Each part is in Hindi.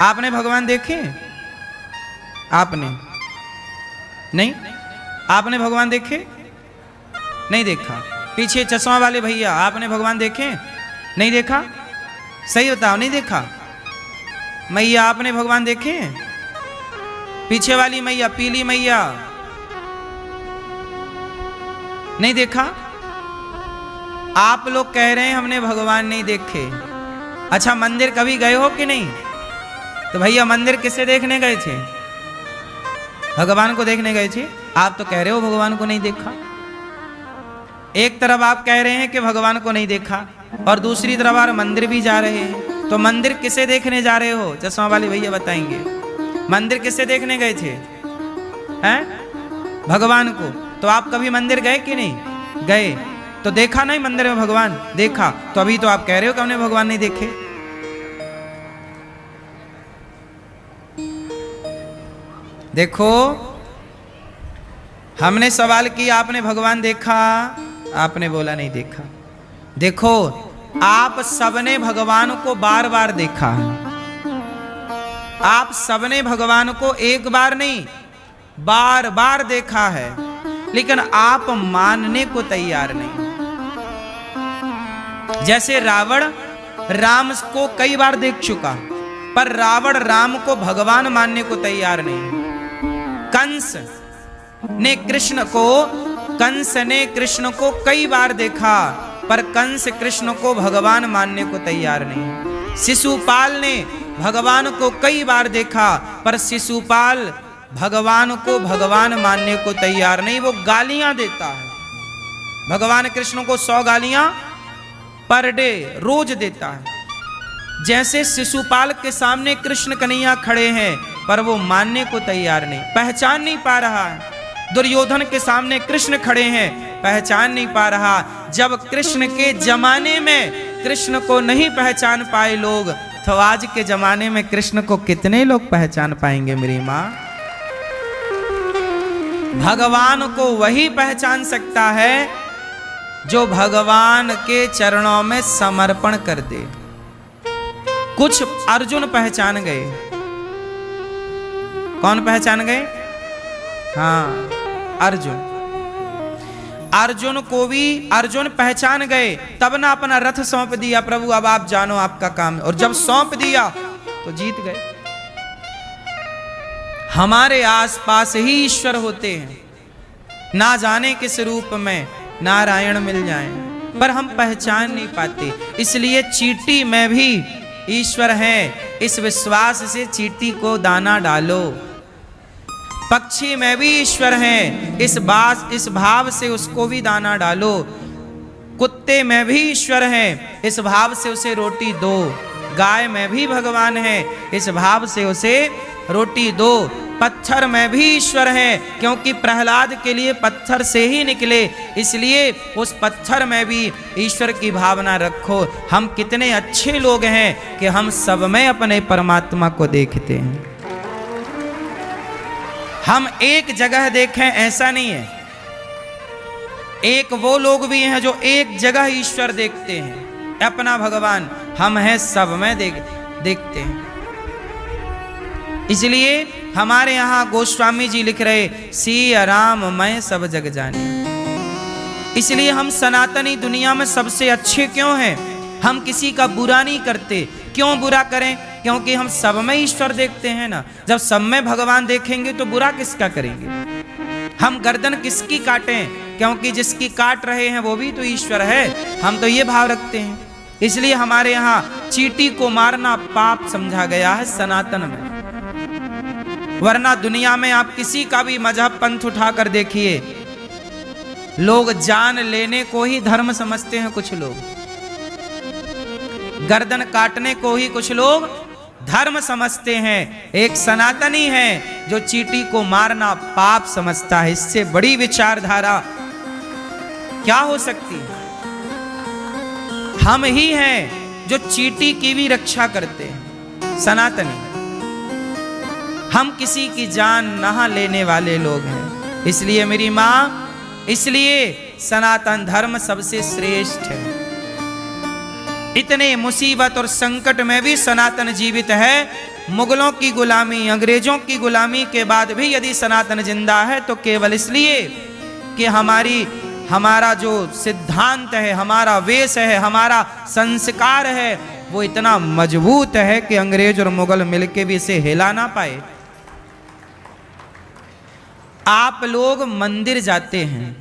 आपने भगवान देखे? आपने नहीं? आपने भगवान देखे? नहीं देखा। पीछे चश्मा वाले भैया, आपने भगवान देखे? नहीं देखा? सही बताओ, नहीं देखा? मैया आपने भगवान देखे? पीछे वाली मैया, पीली मैया, नहीं देखा? आप लोग कह रहे हैं हमने भगवान नहीं देखे। अच्छा, मंदिर कभी गए हो कि नहीं? तो भैया मंदिर किसे देखने गए थे? भगवान को देखने गए थे। आप तो कह रहे हो भगवान को नहीं देखा। एक तरफ आप कह रहे हैं कि भगवान को नहीं देखा और दूसरी तरफ आप मंदिर भी जा रहे हैं। तो मंदिर किसे देखने जा रहे हो? चश्मा वाले भैया बताएंगे। मंदिर किसे देखने गए थे? हैं? भगवान को। तो आप कभी मंदिर गए कि नहीं गए? तो देखा नहीं मंदिर में भगवान? देखा। तो अभी तो आप कह रहे हो कि हमने भगवान नहीं देखे। देखो, हमने सवाल किया आपने भगवान देखा? आपने बोला नहीं देखा। देखो, आप सबने भगवान को बार बार देखा है। आप सबने भगवान को एक बार नहीं, बार बार देखा है, लेकिन आप मानने को तैयार नहीं। जैसे रावण राम को कई बार देख चुका, पर रावण राम को भगवान मानने को तैयार नहीं। कंस ने कृष्ण को कई बार देखा, पर कंस कृष्ण को भगवान मानने को तैयार नहीं। शिशुपाल ने भगवान को कई बार देखा, पर शिशुपाल भगवान को भगवान मानने को तैयार नहीं। वो गालियां देता है। भगवान कृष्ण को 100 गालियां पर डे रोज देता है। जैसे शिशुपाल के सामने कृष्ण कन्हैया खड़े हैं, पर वो मानने को तैयार नहीं, पहचान नहीं पा रहा है। दुर्योधन के सामने कृष्ण खड़े हैं, पहचान नहीं पा रहा। जब कृष्ण के जमाने में कृष्ण को नहीं पहचान पाए लोग, तो आज के जमाने में कृष्ण को कितने लोग पहचान पाएंगे मेरी माँ? भगवान को वही पहचान सकता है जो भगवान के चरणों में समर्पण कर दे। कुछ अर्जुन पहचान गए। कौन पहचान गए? हाँ, अर्जुन को भी अर्जुन पहचान गए, तब ना अपना रथ सौंप दिया, प्रभु अब आप जानो आपका काम। और जब सौंप दिया तो जीत गए। हमारे आसपास ही ईश्वर होते हैं, ना जाने किस रूप में नारायण मिल जाएं, पर हम पहचान नहीं पाते। इसलिए चींटी में भी ईश्वर है, इस विश्वास से चींटी को दाना डालो। पक्षी में भी ईश्वर है, इस भाव से उसको भी दाना डालो। कुत्ते में भी ईश्वर है, इस भाव से उसे रोटी दो। गाय में भी भगवान है, इस भाव से उसे रोटी दो। पत्थर में भी ईश्वर है, क्योंकि प्रहलाद के लिए पत्थर से ही निकले, इसलिए उस पत्थर में भी ईश्वर की भावना रखो। हम कितने अच्छे लोग हैं कि हम सब में अपने परमात्मा को देखते हैं। हम एक जगह देखें ऐसा नहीं है। एक वो लोग भी हैं जो एक जगह ईश्वर देखते हैं, अपना भगवान। हम हैं सब में देखते हैं। इसलिए हमारे यहां गोस्वामी जी लिख रहे, सिया राम मैं सब जग जाने। इसलिए हम सनातनी दुनिया में सबसे अच्छे क्यों हैं? हम किसी का बुरा नहीं करते। क्यों बुरा करें? क्योंकि हम सब में ईश्वर देखते हैं ना। जब सब में भगवान देखेंगे तो बुरा किसका करेंगे? हम गर्दन किसकी काटें? क्योंकि जिसकी काट रहे हैं वो भी तो ईश्वर है। हम तो ये भाव रखते हैं। इसलिए हमारे यहाँ चींटी को मारना पाप समझा गया है सनातन में। वरना दुनिया में आप किसी का भी मजहब पंथ उठाकर देखिए, लोग जान लेने को ही धर्म समझते हैं। कुछ लोग गर्दन काटने को ही कुछ लोग धर्म समझते हैं। एक सनातनी है जो चींटी को मारना पाप समझता है। इससे बड़ी विचारधारा क्या हो सकती है? हम ही हैं जो चींटी की भी रक्षा करते हैं, सनातनी। हम किसी की जान ना लेने वाले लोग हैं। इसलिए मेरी माँ, इसलिए सनातन धर्म सबसे श्रेष्ठ है। इतने मुसीबत और संकट में भी सनातन जीवित है। मुगलों की गुलामी, अंग्रेजों की गुलामी के बाद भी यदि सनातन जिंदा है तो केवल इसलिए कि हमारा जो सिद्धांत है, हमारा वेश है, हमारा संस्कार है, वो इतना मजबूत है कि अंग्रेज और मुगल मिलके भी इसे हिला ना पाए। आप लोग मंदिर जाते हैं,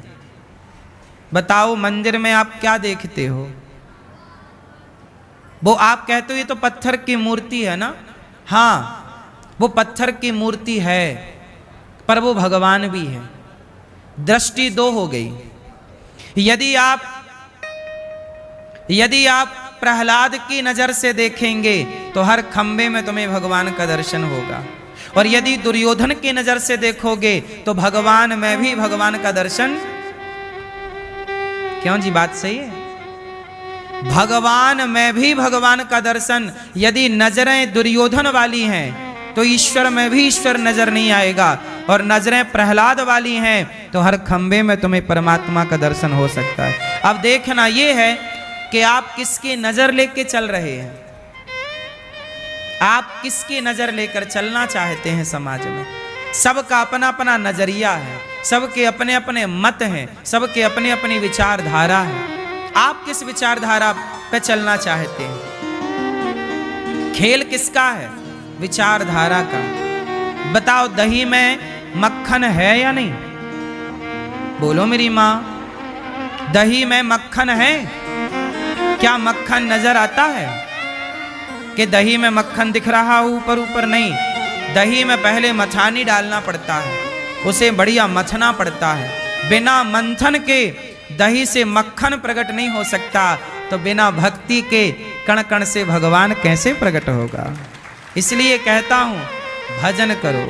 बताओ मंदिर में आप क्या देखते हो? वो आप कहते हो ये तो पत्थर की मूर्ति है ना। हाँ, वो पत्थर की मूर्ति है, पर वो भगवान भी है। दृष्टि दो हो गई। यदि आप प्रहलाद की नजर से देखेंगे तो हर खंबे में तुम्हें भगवान का दर्शन होगा, और यदि दुर्योधन की नजर से देखोगे तो भगवान में भी भगवान का दर्शन। क्यों जी, बात सही है? भगवान में भी भगवान का दर्शन। यदि नजरें दुर्योधन वाली हैं तो ईश्वर में भी ईश्वर नजर नहीं आएगा, और नजरें प्रहलाद वाली हैं तो हर खंबे में तुम्हें परमात्मा का दर्शन हो सकता है। अब देखना यह है कि आप किसकी नजर लेके चल रहे हैं, आप किसकी नजर लेकर चलना चाहते हैं। समाज में सबका अपना अपना नजरिया है, सबके अपने अपने मत हैं, सबके अपने अपनी विचारधारा है। आप किस विचारधारा पे चलना चाहते हैं? खेल किसका है? विचारधारा का। बताओ, दही में मक्खन है या नहीं? बोलो मेरी माँ, दही में मक्खन है? क्या मक्खन नजर आता है कि दही में मक्खन दिख रहा ऊपर ऊपर? नहीं, दही में पहले मथानी डालना पड़ता है, उसे बढ़िया मथना पड़ता है। बिना मंथन के दही से मक्खन प्रकट नहीं हो सकता, तो बिना भक्ति के कण कण से भगवान कैसे प्रकट होगा? इसलिए कहता हूं, भजन करो,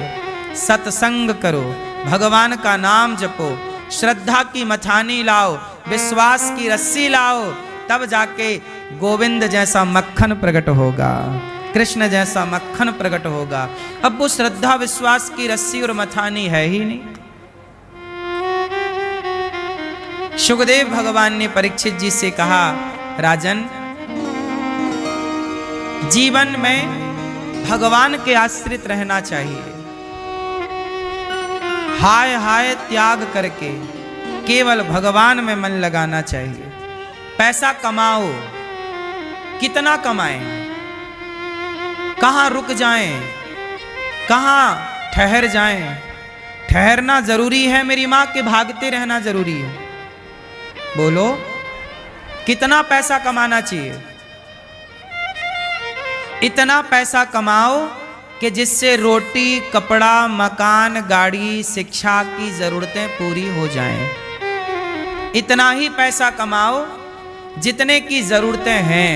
सत्संग करो, भगवान का नाम जपो, श्रद्धा की मथानी लाओ, विश्वास की रस्सी लाओ, तब जाके गोविंद जैसा मक्खन प्रकट होगा, कृष्ण जैसा मक्खन प्रकट होगा। अब वो श्रद्धा विश्वास की रस्सी और मथानी है ही नहीं। सुखदेव भगवान ने परीक्षित जी से कहा, राजन, जीवन में भगवान के आश्रित रहना चाहिए। हाय हाय त्याग करके केवल भगवान में मन लगाना चाहिए। पैसा कमाओ, कितना कमाएं, कहां रुक जाएं, कहां ठहर जाएं? ठहरना जरूरी है मेरी मां, के भागते रहना जरूरी है? बोलो, कितना पैसा कमाना चाहिए? इतना पैसा कमाओ कि जिससे रोटी, कपड़ा, मकान, गाड़ी, शिक्षा की जरूरतें पूरी हो जाएं। इतना ही पैसा कमाओ जितने की जरूरतें हैं,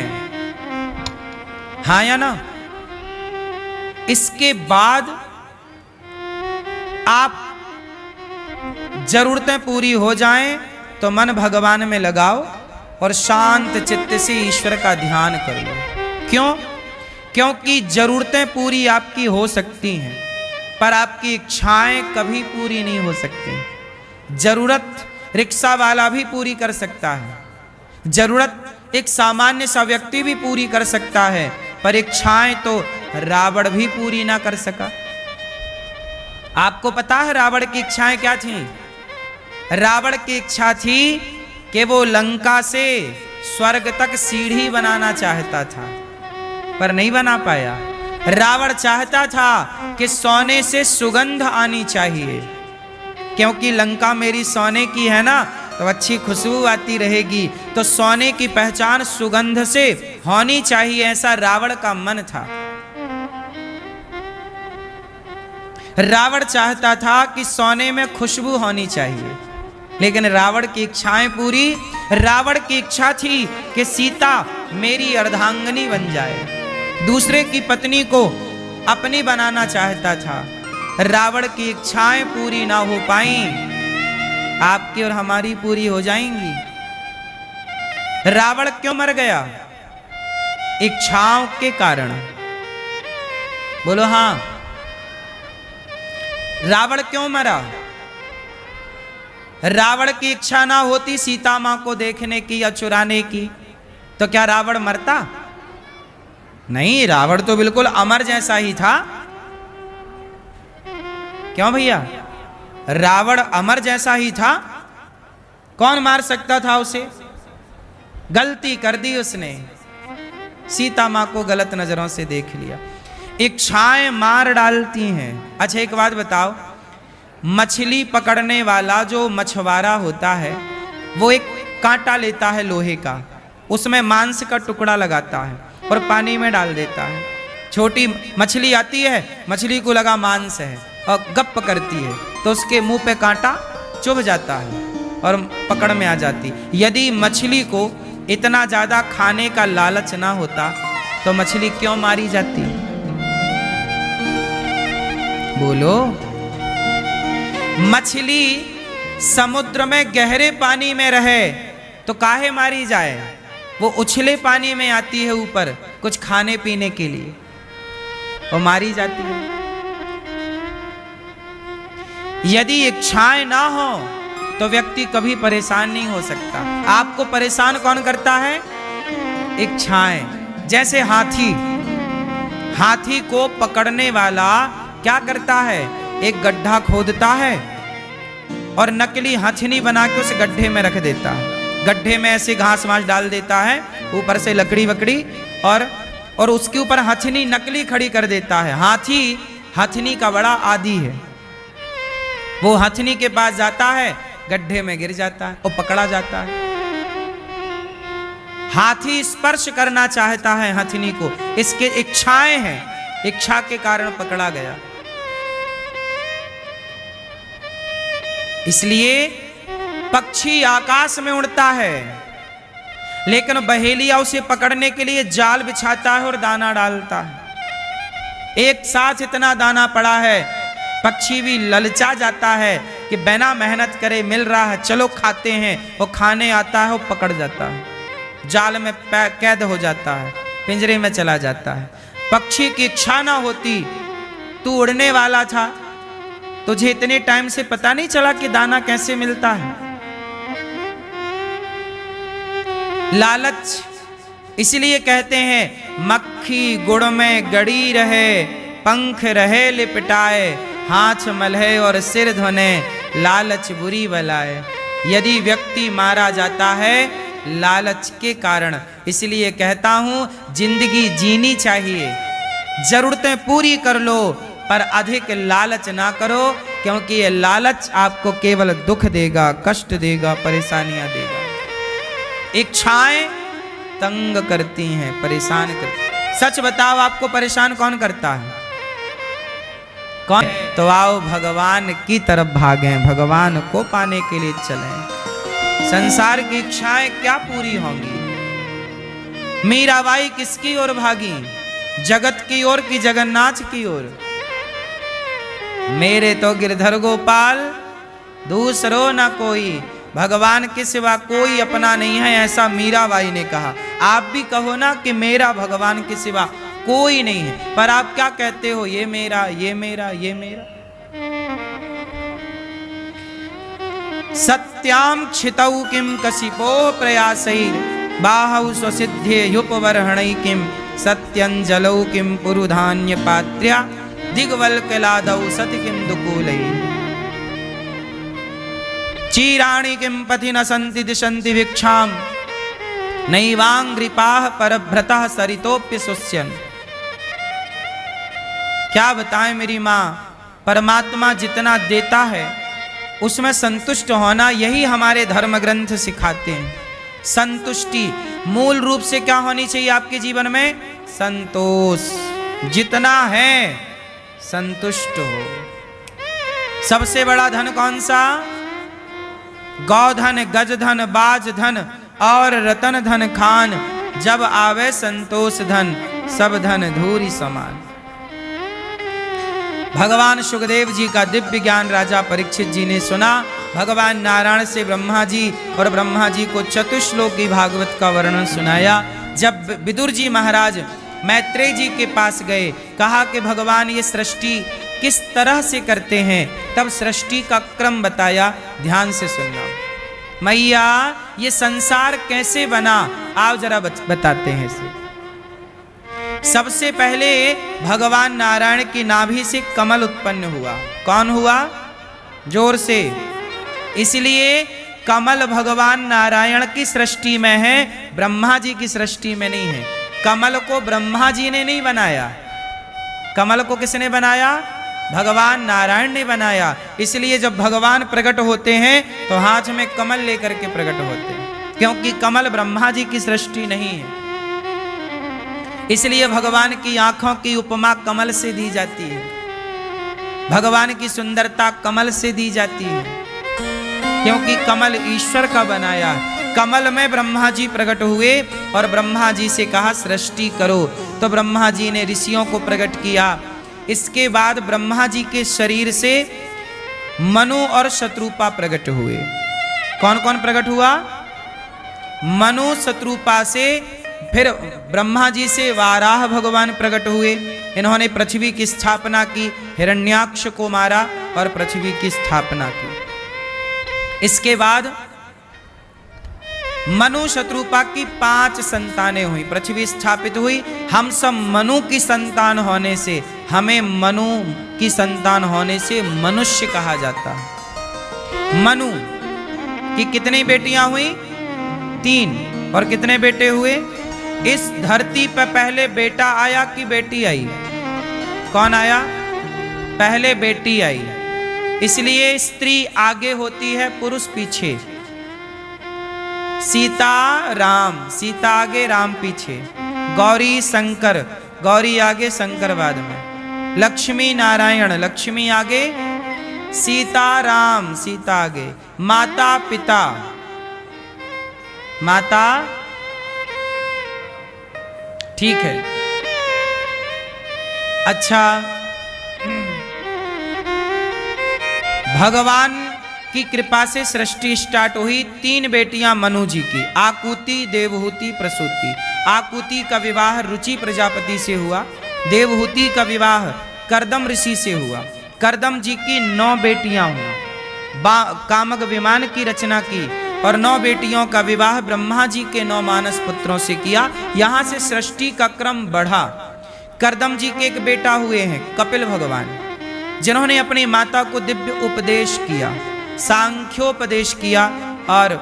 हाँ या ना? इसके बाद आप जरूरतें पूरी हो जाएं तो मन भगवान में लगाओ और शांत चित्त से ईश्वर का ध्यान कर लो। क्यों? क्योंकि जरूरतें पूरी आपकी हो सकती हैं, पर आपकी इच्छाएं कभी पूरी नहीं हो सकती। जरूरत रिक्शा वाला भी पूरी कर सकता है, जरूरत एक सामान्य सा व्यक्ति भी पूरी कर सकता है, पर इच्छाएं तो रावण भी पूरी ना कर सका। आपको पता है रावण की इच्छाएं क्या थी? रावण की इच्छा थी कि वो लंका से स्वर्ग तक सीढ़ी बनाना चाहता था, पर नहीं बना पाया। रावण चाहता था कि सोने से सुगंध आनी चाहिए, क्योंकि लंका मेरी सोने की है ना, तो अच्छी खुशबू आती रहेगी, तो सोने की पहचान सुगंध से होनी चाहिए, ऐसा रावण का मन था। रावण चाहता था कि सोने में खुशबू होनी चाहिए, लेकिन रावण की इच्छाएं पूरी। रावण की इच्छा थी कि सीता मेरी अर्धांगिनी बन जाए, दूसरे की पत्नी को अपनी बनाना चाहता था। रावण की इच्छाएं पूरी ना हो पाई, आपकी और हमारी पूरी हो जाएंगी। रावण क्यों मर गया? इच्छाओं के कारण। बोलो हाँ, रावण क्यों मरा? रावण की इच्छा ना होती सीता मां को देखने की या चुराने की, तो क्या रावण मरता? नहीं, रावण तो बिल्कुल अमर जैसा ही था। क्यों भैया? रावण अमर जैसा ही था। कौन मार सकता था उसे? गलती कर दी उसने, सीता मां को गलत नजरों से देख लिया। इच्छाएं मार डालती हैं। अच्छा एक बात बताओ, मछली पकड़ने वाला जो मछुआरा होता है वो एक कांटा लेता है लोहे का, उसमें मांस का टुकड़ा लगाता है और पानी में डाल देता है। छोटी मछली आती है, मछली को लगा मांस है और गप करती है तो उसके मुंह पे कांटा चुभ जाता है और पकड़ में आ जाती। यदि मछली को इतना ज्यादा खाने का लालच ना होता तो मछली क्यों मारी जाती? बोलो। मछली समुद्र में गहरे पानी में रहे तो काहे मारी जाए? वो उछले पानी में आती है ऊपर कुछ खाने पीने के लिए, वो मारी जाती है। यदि इच्छाएं ना हो तो व्यक्ति कभी परेशान नहीं हो सकता। आपको परेशान कौन करता है? इच्छाएं। जैसे हाथी को पकड़ने वाला क्या करता है? एक गड्ढा खोदता है और नकली हथनी बना के उस गड्ढे में रख देता है। गड्ढे में ऐसे घास वास डाल देता है, ऊपर से लकड़ी वकड़ी और उसके ऊपर हथनी नकली खड़ी कर देता है। हाथी हथनी का बड़ा आदी है। वो हथनी के पास जाता है, गड्ढे में गिर जाता है और पकड़ा जाता है। हाथी स्पर्श करना चाहता है हथनी को, इसके इच्छाएं हैं, इच्छा के कारण पकड़ा गया। इसलिए पक्षी आकाश में उड़ता है लेकिन बहेलिया उसे पकड़ने के लिए जाल बिछाता है और दाना डालता है। एक साथ इतना दाना पड़ा है, पक्षी भी ललचा जाता है कि बिना मेहनत करे मिल रहा है, चलो खाते हैं। वो खाने आता है, वो पकड़ जाता है, जाल में कैद हो जाता है, पिंजरे में चला जाता है। पक्षी की इच्छा ना होती, तू उड़ने वाला था, तुझे इतने टाइम से पता नहीं चला कि दाना कैसे मिलता है। लालच। इसलिए कहते हैं मक्खी गुड़ में गड़ी रहे, पंख रहे लिपटाए, हाथ मलहे और सिर धोने, लालच बुरी बलाए। यदि व्यक्ति मारा जाता है लालच के कारण, इसलिए कहता हूं जिंदगी जीनी चाहिए, जरूरतें पूरी कर लो पर अधिक लालच ना करो, क्योंकि ये लालच आपको केवल दुख देगा, कष्ट देगा, परेशानियां देगा। इच्छाएं तंग करती हैं, परेशान करती। सच बताओ आपको परेशान कौन करता है? कौन? तो आओ भगवान की तरफ भागें, भगवान को पाने के लिए चलें। संसार की इच्छाएं क्या पूरी होंगी? मीराबाई किसकी ओर भागी? जगत की ओर कि जगन्नाथ की ओर? मेरे तो गिरधर गोपाल दूसरो न कोई, भगवान के सिवा कोई अपना नहीं है, ऐसा मीराबाई ने कहा। आप भी कहो ना कि मेरा भगवान के सिवा कोई नहीं है, पर आप क्या कहते हो? ये मेरा, ये मेरा, ये मेरा। सत्याम क्षितौ किम कशिपो प्रयासैर, बाहौ स्वसिद्धे युपवर्हणै किम, सत्यंजलौ किम पुरुधान्य पात्र्या, दिग्वल्कलादौ सति किम दुकूलै, चीराणि किम पथि न सन्ति दिशन्ति भिक्षाम, नैवांग्रिपाः परभ्रतः सरितोप्य शुष्यन्। क्या बताएं मेरी माँ, परमात्मा जितना देता है उसमें संतुष्ट होना, यही हमारे धर्म ग्रंथ सिखाते हैं। संतुष्टि मूल रूप से क्या होनी चाहिए आपके जीवन में? संतोष। जितना है संतुष्ट हो। सबसे बड़ा धन कौन सा? गौधन, गजधन, बाजधन और रतन धन खान, जब आवे संतोष धन, सब धन धूरी समान। भगवान सुखदेव जी का दिव्य ज्ञान राजा परीक्षित जी ने सुना। भगवान नारायण से ब्रह्मा जी और ब्रह्मा जी को चतुश्लोकी भागवत का वर्णन सुनाया। जब विदुर जी महाराज मैत्रेय जी के पास गए, कहा कि भगवान ये सृष्टि किस तरह से करते हैं, तब सृष्टि का क्रम बताया। ध्यान से सुनना। मैया ये संसार कैसे बना, आओ जरा बताते हैं इसे। सबसे पहले भगवान नारायण की नाभि से कमल उत्पन्न हुआ। कौन हुआ? जोर से। इसलिए कमल भगवान नारायण की सृष्टि में है, ब्रह्मा जी की सृष्टि में नहीं है। कमल को ब्रह्मा जी ने नहीं बनाया, कमल को किसने बनाया? भगवान नारायण ने बनाया। इसलिए जब भगवान प्रकट होते हैं तो हाथ में कमल लेकर के प्रकट होते हैं, क्योंकि कमल ब्रह्मा जी की सृष्टि नहीं है। इसलिए भगवान की आंखों की उपमा कमल से दी जाती है, भगवान की सुंदरता कमल से दी जाती है, क्योंकि कमल ईश्वर का बनाया। कमल में ब्रह्मा जी प्रकट हुए और ब्रह्मा जी से कहा सृष्टि करो, तो ब्रह्मा जी ने ऋषियों को प्रकट किया। इसके बाद ब्रह्मा जी के शरीर से मनु और शत्रुपा प्रकट हुए। कौन कौन प्रकट हुआ? मनु शत्रुपा से। फिर ब्रह्मा जी से वाराह भगवान प्रकट हुए, इन्होंने पृथ्वी की स्थापना की, हिरण्याक्ष को मारा और पृथ्वी की स्थापना की। इसके बाद मनु शत्रुपा की 5 संतानें हुई, पृथ्वी स्थापित हुई। हम सब मनु की संतान होने से, हमें मनु की संतान होने से मनुष्य कहा जाता है। मनु की कितनी बेटियां हुई? 3। और कितने बेटे हुए? इस धरती पर पहले बेटा आया कि बेटी आई? कौन आया? पहले बेटी आई। इसलिए स्त्री आगे होती है, पुरुष पीछे। सीता राम, सीता आगे राम पीछे। गौरी शंकर, गौरी आगे शंकर बाद में। लक्ष्मी नारायण, लक्ष्मी आगे, सीता राम, सीता आगे। माता पिता, माता, ठीक है। अच्छा, भगवान की कृपा से सृष्टि स्टार्ट हुई। 3 बेटियां मनु जी की, आकुति, देवहूति, प्रसूति। आकुति का विवाह रुचि प्रजापति से हुआ, देवहूति का विवाह कर्दम ऋषि से हुआ। कर्दम जी की 9 बेटियां हुई, कामक विमान की रचना की, और 9 बेटियों का विवाह ब्रह्मा जी के 9 मानस पुत्रों से किया। यहां से सृष्टि का क्रम बढ़ा। कर्दम जी के एक बेटा हुए हैं कपिल भगवान, जिन्होंने अपनी माता को दिव्य उपदेश किया, सांख्योपदेश किया और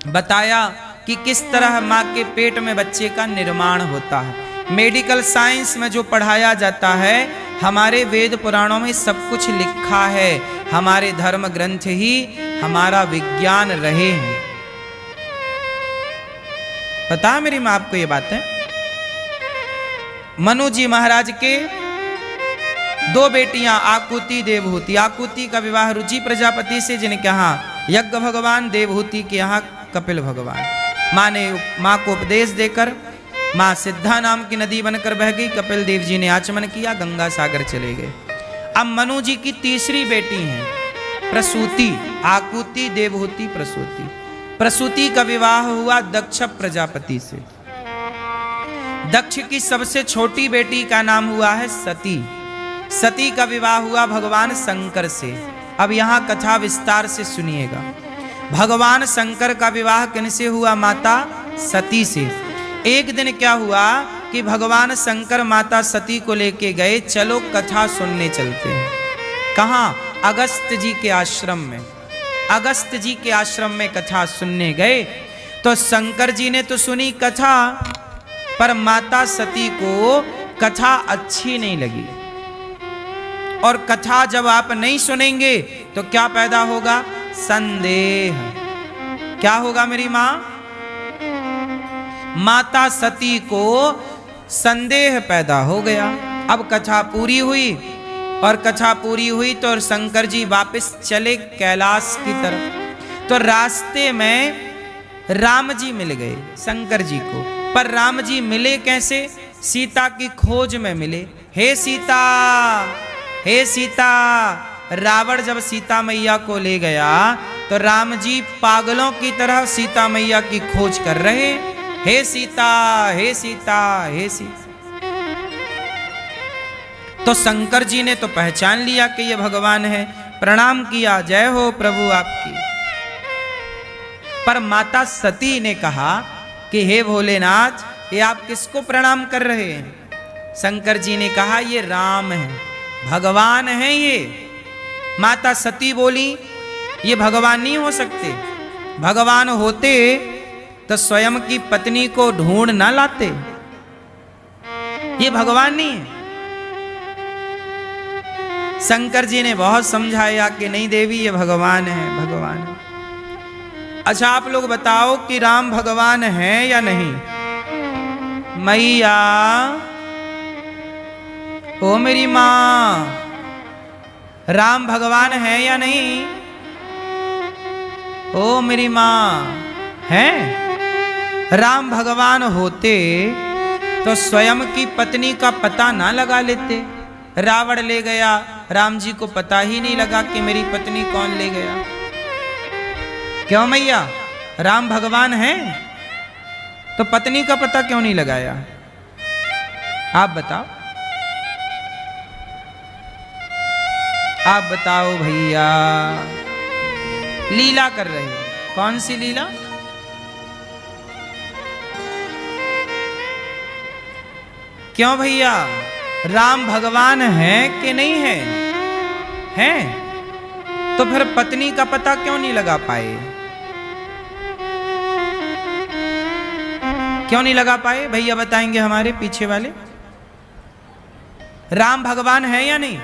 बताया कि किस तरह माँ के पेट में बच्चे का निर्माण होता है। मेडिकल साइंस में जो पढ़ाया जाता है, हमारे वेद पुराणों में सब कुछ लिखा है। हमारे धर्म ग्रंथ ही हमारा विज्ञान रहे हैं। पता है मेरी माँ आपको ये बात है? मनु जी महाराज के 2 बेटियां आकुति, देवहूति। आकुति का विवाह रुचि प्रजापति से, जिनके यहाँ यज्ञ भगवान, देवहूति के यहाँ कपिल भगवान। माँ ने माँ को उपदेश देकर माँ सिद्धा नाम की नदी बनकर बह गई। कपिल देव जी ने आचमन किया, गंगा सागर चले गए। अब मनु जी की तीसरी बेटी है प्रसूति। आकुति, देवहूति, प्रसूति। प्रसूति का विवाह हुआ दक्ष प्रजापति से। दक्ष की सबसे छोटी बेटी का नाम हुआ है सती। सती का विवाह हुआ भगवान शंकर से। अब यहां कथा विस्तार से सुनिएगा। भगवान शंकर का विवाह किनसे हुआ? माता सती से। एक दिन क्या हुआ कि भगवान शंकर माता सती को लेके गए, चलो कथा सुनने चलते हैं। कहाँ? अगस्त जी के आश्रम में। अगस्त जी के आश्रम में कथा सुनने गए तो शंकर जी ने तो सुनी कथा, पर माता सती को कथा अच्छी नहीं लगी। और कथा जब आप नहीं सुनेंगे तो क्या पैदा होगा? संदेह। क्या होगा मेरी मां? माता सती को संदेह पैदा हो गया। अब कथा पूरी हुई, और कथा पूरी हुई तो शंकर जी वापस चले कैलाश की तरफ। तो रास्ते में राम जी मिल गए शंकर जी को। पर राम जी मिले कैसे? सीता की खोज में मिले। हे सीता, हे सीता। रावण जब सीता मैया को ले गया तो राम जी पागलों की तरह सीता मैया की खोज कर रहे। हे सीता, हे सीता, हे सीता। तो शंकर जी ने तो पहचान लिया कि ये भगवान है, प्रणाम किया, जय हो प्रभु आपकी। पर माता सती ने कहा कि हे भोलेनाथ, ये आप किसको प्रणाम कर रहे हैं? शंकर जी ने कहा ये राम है, भगवान है ये। माता सती बोली ये भगवान नहीं हो सकते, भगवान होते तो स्वयं की पत्नी को ढूंढ ना लाते, ये भगवान नहीं है। शंकर जी ने बहुत समझाया कि नहीं देवी, ये भगवान है, भगवान है। अच्छा आप लोग बताओ कि राम भगवान है या नहीं? मैया, ओ मेरी मां, राम भगवान है या नहीं? ओ मेरी मां, है? राम भगवान होते तो स्वयं की पत्नी का पता ना लगा लेते। रावण ले गया, राम जी को पता ही नहीं लगा कि मेरी पत्नी कौन ले गया। क्यों मैया, राम भगवान है तो पत्नी का पता क्यों नहीं लगाया? आप बताओ, आप बताओ भैया। लीला कर रहे हो, कौन सी लीला? क्यों भैया, राम भगवान है कि नहीं है? हैं? तो फिर पत्नी का पता क्यों नहीं लगा पाए? क्यों नहीं लगा पाए? भैया बताएंगे हमारे पीछे वाले। राम भगवान है या नहीं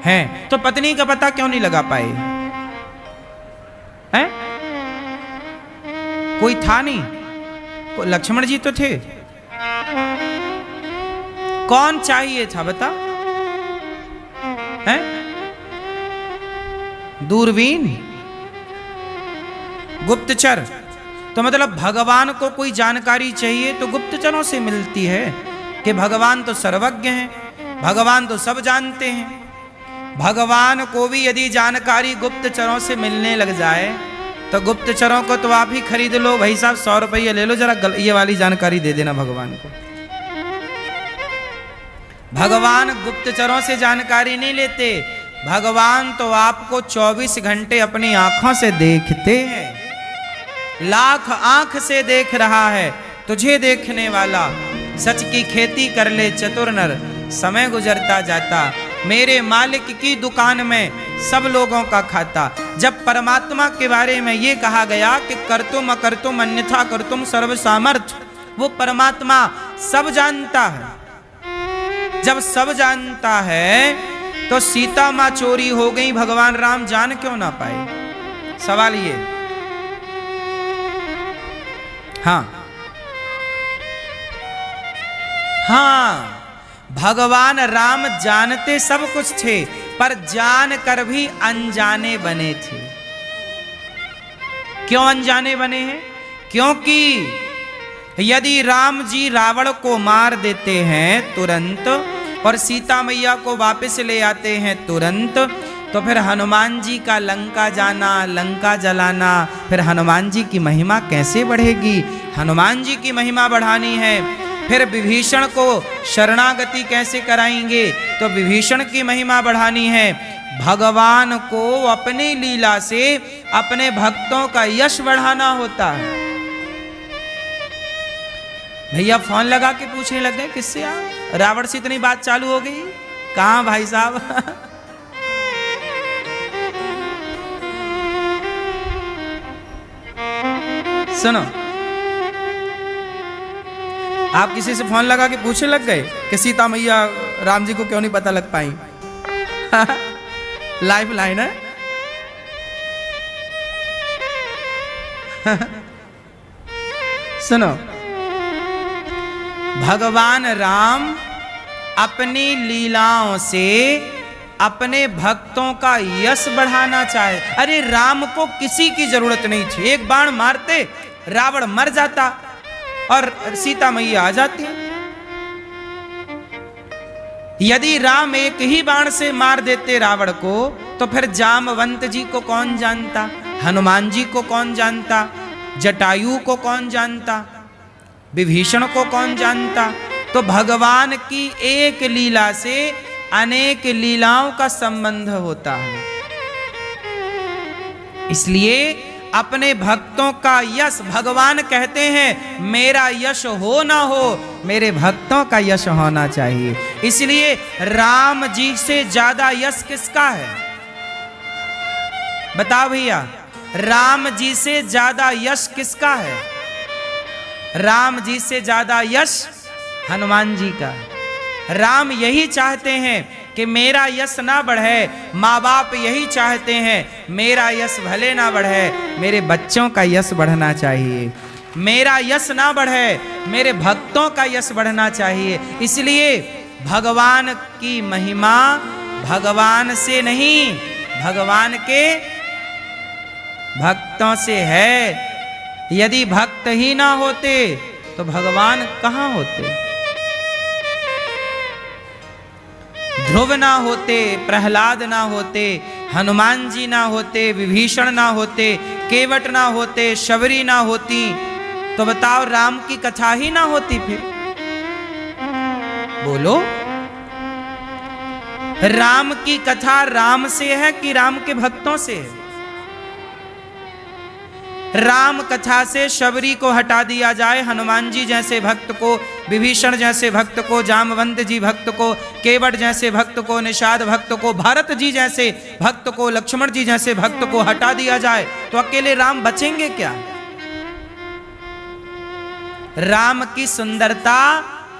है, तो पत्नी का पता क्यों नहीं लगा पाए? हैं? कोई था नहीं? लक्ष्मण जी तो थे। कौन चाहिए था बता? हैं? दूरबीन, गुप्तचर। तो मतलब भगवान को कोई जानकारी चाहिए तो गुप्तचरों से मिलती है कि भगवान तो सर्वज्ञ हैं, भगवान तो सब जानते हैं। भगवान को भी यदि जानकारी गुप्तचरों से मिलने लग जाए तो गुप्तचरों को तो आप ही खरीद लो भाई साहब, 100 रुपये ले लो, जरा ये वाली जानकारी दे देना भगवान को। भगवान गुप्तचरों से जानकारी नहीं लेते, भगवान तो आपको 24 घंटे अपनी आंखों से देखते हैं। लाख आंख से देख रहा है तुझे देखने वाला, सच की खेती कर ले चतुर नर, समय गुजरता जाता, मेरे मालिक की दुकान में सब लोगों का खाता। जब परमात्मा के बारे में ये कहा गया कि कर्तुम अकर्तुम अन्यथा कर्तुम सर्व सामर्थ, वो परमात्मा सब जानता है। जब सब जानता है तो सीता मां चोरी हो गई, भगवान राम जान क्यों ना पाए? सवाल ये। हाँ हाँ, भगवान राम जानते सब कुछ थे, पर जान कर भी अनजाने बने थे। क्यों अनजाने बने हैं? क्योंकि यदि राम जी रावण को मार देते हैं तुरंत और सीता मैया को वापस ले आते हैं तुरंत, तो फिर हनुमान जी का लंका जाना, लंका जलाना, फिर हनुमान जी की महिमा कैसे बढ़ेगी? हनुमान जी की महिमा बढ़ानी है। फिर विभीषण को शरणागति कैसे कराएंगे? तो विभीषण की महिमा बढ़ानी है। भगवान को अपनी लीला से अपने भक्तों का यश बढ़ाना होता है। भैया फोन लगा के पूछने लग गए किससे आप? रावण से इतनी बात चालू हो गई? कहां भाई साहब? सुनो, आप किसी से फोन लगा के पूछने लग गए कि सीता मैया राम जी को क्यों नहीं पता लग पाई? लाइफ लाइन है। सुनो, भगवान राम अपनी लीलाओं से अपने भक्तों का यश बढ़ाना चाहे। अरे राम को किसी की जरूरत नहीं थी, एक बाण मारते रावण मर जाता और सीता मैया आ जाती। यदि राम एक ही बाण से मार देते रावण को, तो फिर जामवंत जी को कौन जानता, हनुमान जी को कौन जानता, जटायु को कौन जानता, विभीषण को कौन जानता? तो भगवान की एक लीला से अनेक लीलाओं का संबंध होता है। इसलिए अपने भक्तों का यश, भगवान कहते हैं मेरा यश हो ना हो, मेरे भक्तों का यश होना चाहिए। इसलिए राम जी से ज्यादा यश किसका है? बताओ भैया, राम जी से ज्यादा यश किसका है? राम जी से ज्यादा यश हनुमान जी का। राम यही चाहते हैं कि मेरा यश ना बढ़े, माँ बाप यही चाहते हैं मेरा यश भले ना बढ़े, मेरे बच्चों का यश बढ़ना चाहिए। मेरा यश ना बढ़े, मेरे भक्तों का यश बढ़ना चाहिए। इसलिए भगवान की महिमा भगवान से नहीं, भगवान के भक्तों से है। यदि भक्त ही ना होते तो भगवान कहाँ होते? ध्रुव ना होते, प्रहलाद ना होते, हनुमान जी ना होते, विभीषण ना होते, केवट ना होते, शबरी ना होती, तो बताओ राम की कथा ही ना होती फिर? बोलो, राम की कथा राम से है कि राम के भक्तों से है? राम कथा से शबरी को हटा दिया जाए, हनुमान जी जैसे भक्त को, विभीषण जैसे भक्त को, जामवंत जी भक्त को, केवट जैसे भक्त को, निषाद भक्त को, भरत जी जैसे भक्त को, लक्ष्मण जी जैसे भक्त को हटा दिया जाए तो अकेले राम बचेंगे क्या? राम की सुंदरता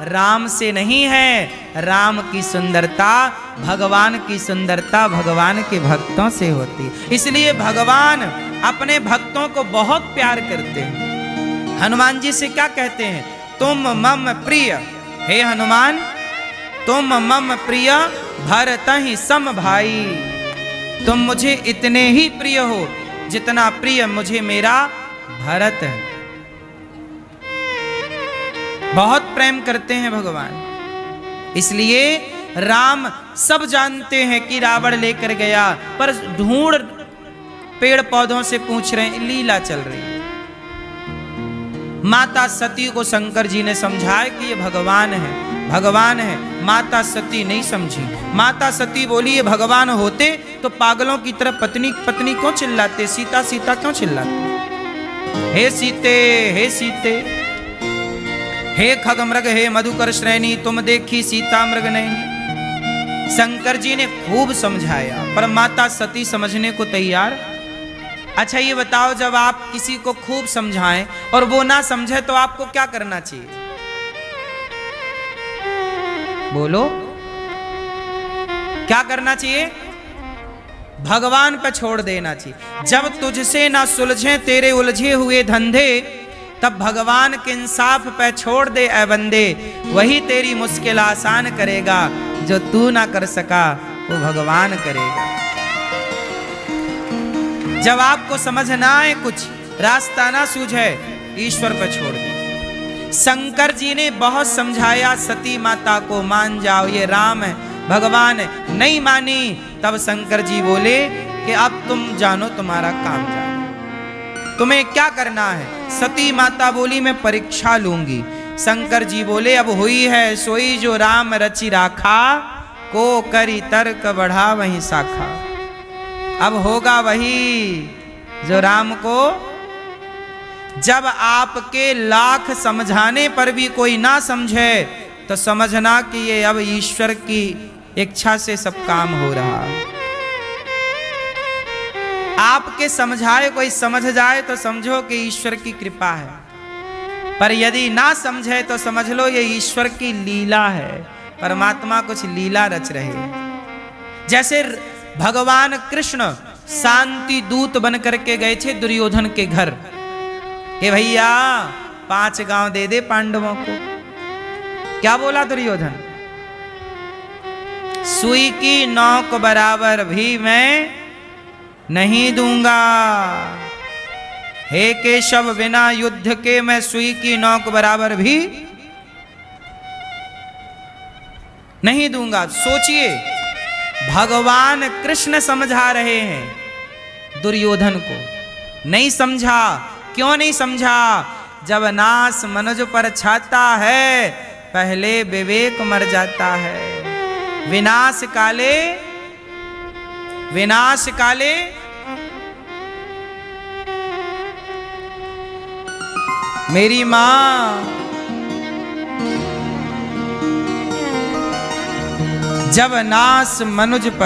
राम से नहीं है, राम की सुंदरता, भगवान की सुंदरता भगवान के भक्तों से होती। इसलिए भगवान अपने भक्तों को बहुत प्यार करते हैं। हनुमान जी से क्या कहते हैं? तुम मम प्रिय, हे हनुमान तुम मम प्रिय भरतहि सम भाई। तुम मुझे इतने ही प्रिय हो जितना प्रिय मुझे मेरा भरत है। बहुत प्रेम करते हैं भगवान। इसलिए राम सब जानते हैं कि रावण लेकर गया, पर ढूंढ पेड़ पौधों से पूछ रहे हैं, लीला चल रही है। माता सती को शंकर जी ने समझाया कि ये भगवान है, भगवान है। माता सती नहीं समझी। माता सती बोली ये भगवान होते तो पागलों की तरह पत्नी पत्नी क्यों चिल्लाते, सीता सीता क्यों चिल्लाते? हे सीते, हे सीते, हे खग मृग, हे मधुकर श्रेणी, तुम देखी सीता मृग नहीं। शंकर जी ने खूब समझाया पर माता सती समझने को तैयार। अच्छा ये बताओ, जब आप किसी को खूब समझाएं और वो ना समझे तो आपको क्या करना चाहिए? बोलो, क्या करना चाहिए? भगवान पे छोड़ देना चाहिए। जब तुझसे ना सुलझे तेरे उलझे हुए धंधे, तब भगवान के इंसाफ पे छोड़ दे ऐ बंदे, वही तेरी मुश्किल आसान करेगा। जो तू ना कर सका वो भगवान करेगा। जब आपको समझ ना आए, कुछ रास्ता ना सूझे, ईश्वर पर छोड़ दीजिए। शंकर जी ने बहुत समझाया सती माता को, मान जाओ ये राम है, भगवान है। नहीं मानी, तब शंकर जी बोले कि अब तुम जानो तुम्हारा काम जानो, तुम्हें क्या करना है? सती माता बोली मैं परीक्षा लूंगी। शंकर जी बोले अब हुई है सोई जो राम रचि राखा, को करी तर्क बढ़ा वही शाखा। अब होगा वही जो राम को, जब आपके लाख समझाने पर भी कोई ना समझे तो समझना कि ये अब ईश्वर की इच्छा से सब काम हो रहा है। आपके समझाए कोई समझ जाए तो समझो कि ईश्वर की कृपा है, पर यदि ना समझे तो समझ लो ये ईश्वर की लीला है। परमात्मा कुछ लीला रच रहे हैं। जैसे भगवान कृष्ण शांति दूत बन करके गए थे दुर्योधन के घर कि भैया 5 गांव दे दे पांडवों को। क्या बोला दुर्योधन? सुई की नोक बराबर भी मैं नहीं दूंगा। हे केशव बिना युद्ध के मैं सुई की नोक बराबर भी नहीं दूंगा। सोचिए, भगवान कृष्ण समझा रहे हैं दुर्योधन को, नहीं समझा। क्यों नहीं समझा? जब नाश मनुज पर छाता है, पहले विवेक मर जाता है। विनाश काले, विनाश काले मेरी माँ जब नास मनुज पर